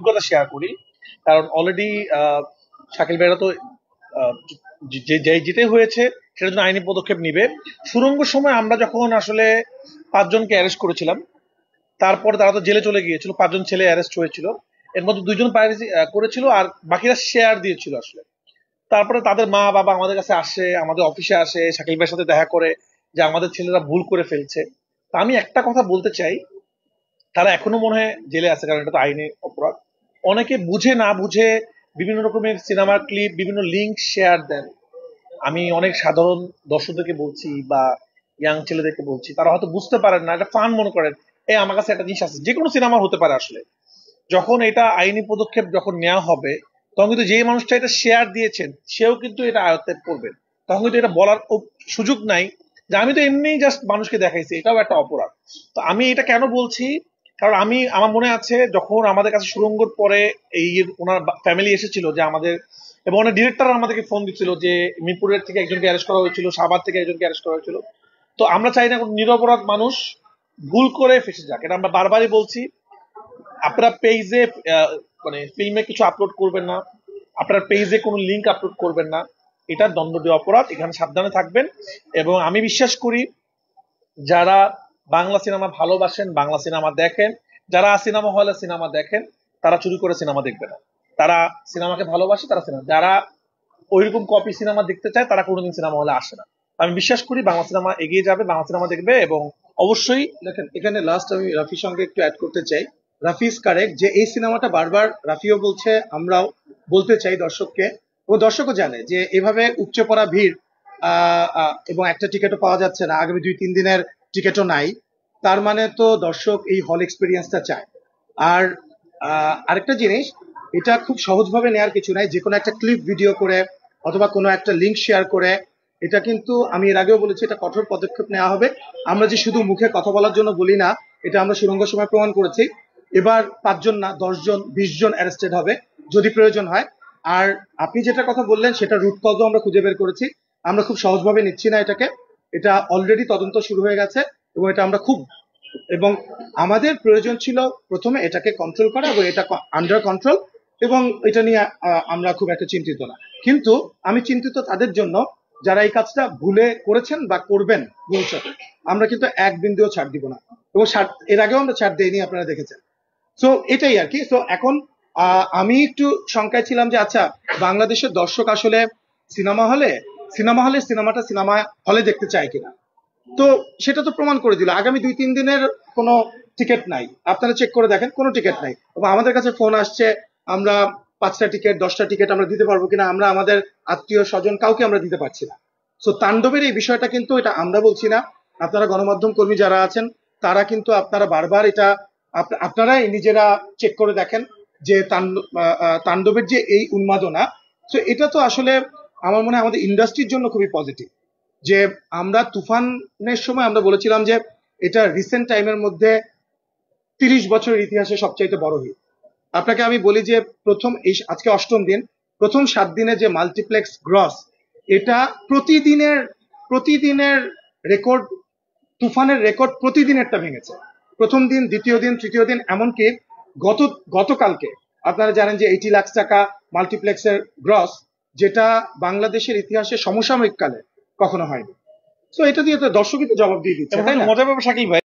অভিজ্ঞতা শেয়ার করি, কারণ অলরেডি শাকিল ভাইরা তো যেটাই হয়েছে সেটার জন্য আইনি পদক্ষেপ নিবে। সুরঙ্গ সময় আমরা যখন আসলে 5 জনকে অ্যারেস্ট করেছিলাম, তারপরে তারা তো জেলে চলে গিয়েছিল, 5 জন ছেলে অ্যারেস্ট হয়েছিল, এর মধ্যে 2 জন পাইরেসি করেছিল আর বাকিরা শেয়ার দিয়েছিল আসলে। তারপরে তাদের মা বাবা আমাদের কাছে আসে, আমাদের অফিসে আসে, শাকিল ভাইয়ের সাথে দেখা করে যে আমাদের ছেলেরা ভুল করে ফেলছে। তা আমি একটা কথা বলতে চাই, তারা এখনো মনে হয় জেলে আছে, কারণ এটা তো আইনি অপরাধ। অনেকে বুঝে না বুঝে বিভিন্ন রকমের সিনেমার ক্লিপ, বিভিন্ন লিঙ্ক শেয়ার দেন। আমি অনেক সাধারণ দর্শকদেরকে বলছি বা ইয়াং ছেলেদেরকে বলছি, তারা হয়তো বুঝতে পারেন না, এটা ফান মনে করেন, এই আমার কাছে একটা জিনিস আছে, যে কোনো সিনেমা হতে পারে আসলে। যখন এটা আইনি পদক্ষেপ যখন নেওয়া হবে, তখন কিন্তু যে মানুষটা এটা শেয়ার দিয়েছেন সেও কিন্তু এটা আয়ত্তে করবেন। তখন কিন্তু এটা বলার সুযোগ নাই যে আমি তো এমনিই জাস্ট মানুষকে দেখাইছি, এটাও একটা অপরাধ। তো আমি এটা কেন বলছি, কারণ আমার মনে আছে যখন আমাদের কাছে সুরঙ্গর পরে এই ওনার ফ্যামিলি এসেছিল যে আমাদের, এবং অনেক ডিরেক্টর আমাদেরকে ফোন দিচ্ছিল যে মিরপুরের থেকে একজনকে অ্যারেস্ট করা হয়েছিল, শাহবাগ থেকে একজনকে অ্যারেস্ট করা হয়েছিল। তো আমরা চাই না কোনো নিরপরাধ মানুষ ভুল করে ফেসে যাক, এটা আমরা বারবারই বলছি। আপনারা পেজে মানে ফিল্মে কিছু আপলোড করবেন না, আপনার পেজে কোনো লিঙ্ক আপলোড করবেন না, এটা দণ্ডনীয় অপরাধ, এখানে সাবধানে থাকবেন। এবং আমি বিশ্বাস করি যারা বাংলা সিনেমা ভালোবাসেন, বাংলা সিনেমা দেখেন, যারা সিনেমা হলে সিনেমা দেখেন, তারা চুরি করে সিনেমা দেখবে না। তারা সিনেমাকে ভালোবাসে, তারা সিনেমা, যারা ওইরকম কপি সিনেমা দেখতে চায় তারা কোনোদিন সিনেমা হলে আসে না। আমি বিশ্বাস করি বাংলা সিনেমা এগিয়ে যাবে, বাংলা সিনেমা দেখবে। এবং অবশ্যই দেখেন, এখানে লাস্ট আমি রাফির সঙ্গে একটু অ্যাড করতে চাই। রাফি ইজ কারেক্ট যে এই সিনেমাটা বারবার রাফিও বলছে, আমরাও বলতে চাই দর্শককে, ও দর্শকও জানে যে এভাবে উপচে পড়া ভিড় এবং একটা টিকিটও পাওয়া যাচ্ছে না, আগামী 2-3 দিনের টিকিটও নাই, তার মানে তো দর্শক এই হল এক্সপিরিয়েন্সটা চায়। আর আরেকটা জিনিস, এটা খুব সহজভাবে নেওয়ার কিছু নাই, যে কোনো একটা ক্লিপ ভিডিও করে অথবা কোনো একটা লিঙ্ক শেয়ার করে, এটা কিন্তু আমি এর আগেও বলেছি, এটা কঠোর পদক্ষেপ নেওয়া হবে। আমরা যে শুধু মুখে কথা বলার জন্য বলি না, এটা আমরা সুরঙ্গ সময় প্রমাণ করেছি। এবার 5 জন না 10 জন 20 জন অ্যারেস্টেড হবে যদি প্রয়োজন হয়। আর আপনি যেটা কথা বললেন সেটা রুট কজও আমরা খুঁজে বের করেছি। আমরা খুব সহজভাবে নিচ্ছি না এটাকে, এটা অলরেডি তদন্ত শুরু হয়ে গেছে এবং এটা আমরা খুব, এবং আমাদের প্রয়োজন ছিল প্রথমে এটাকে কন্ট্রোল করা এবং এটা আন্ডার কন্ট্রোল, এবং এটা নিয়ে আমরা খুব একটা চিন্তিত না। কিন্তু আমি চিন্তিত তাদের জন্য যারা এই কাজটা ভুলে করেছেন বা করবেন ভবিষ্যতে। আমরা কিন্তু এক বিন্দুও ছাড় দিব না, এবং এর আগেও আমরা ছাড় দেইনি, আপনারা দেখেছেন। সো এটাই আর কি। সো এখন আমি একটু শঙ্কায় ছিলাম যে আচ্ছা, বাংলাদেশের দর্শক আসলে সিনেমা হলে সিনেমাটা সিনেমা হলে দেখতে চায় কিনা। তো সেটা তো প্রমাণ করে দিল, আগামী 2-3 দিনের কোনো টিকিট নাই, আপনারা চেক করে দেখেন, কোনো টিকিট নাই। এবং আমাদের কাছে ফোন আসছে, আমরা 5টা টিকিট 10টা টিকিট আমরা দিতে পারবো কিনা, আমরা আমাদের আত্মীয় স্বজন কাউকে আমরা দিতে পারছি না। সো তাণ্ডবের এই বিষয়টা কিন্তু এটা আমরা বলছি না, আপনারা গণমাধ্যম কর্মী যারা আছেন তারা কিন্তু আপনারা বারবার এটা আপনারাই নিজেরা চেক করে দেখেন যে তাণ্ডবের যে এই উন্মাদনা, তো এটা তো আসলে আমার মনে হয় আমাদের ইন্ডাস্ট্রির জন্য খুবই পজিটিভ। যে আমরা তুফানের সময় আমরা বলেছিলাম যে এটা রিসেন্ট টাইমের মধ্যে 30 বছরের ইতিহাসে সবচাইতে বড় হিট। আপনাকে আমি বলি যে প্রথম এই আজকে 8ম দিন, প্রথম 7 দিনে যে মাল্টিপ্লেক্স গ্রস, এটা প্রতিদিনের রেকর্ড, তুফানের রেকর্ড প্রতিদিনেরটা ভেঙেছে। প্রথম দিন, দ্বিতীয় দিন, তৃতীয় দিন, এমনকি গতকালকে আপনারা জানেন যে 80 লাখ টাকা মাল্টিপ্লেক্সের গ্রস, যেটা বাংলাদেশের ইতিহাসে সমসাময়িক কালে কখনো হয়নি। তো এটা দিয়ে তো দর্শকই তো জবাব দিয়ে দিচ্ছে, তাই না? মজার ব্যাপার শাকিল ভাই,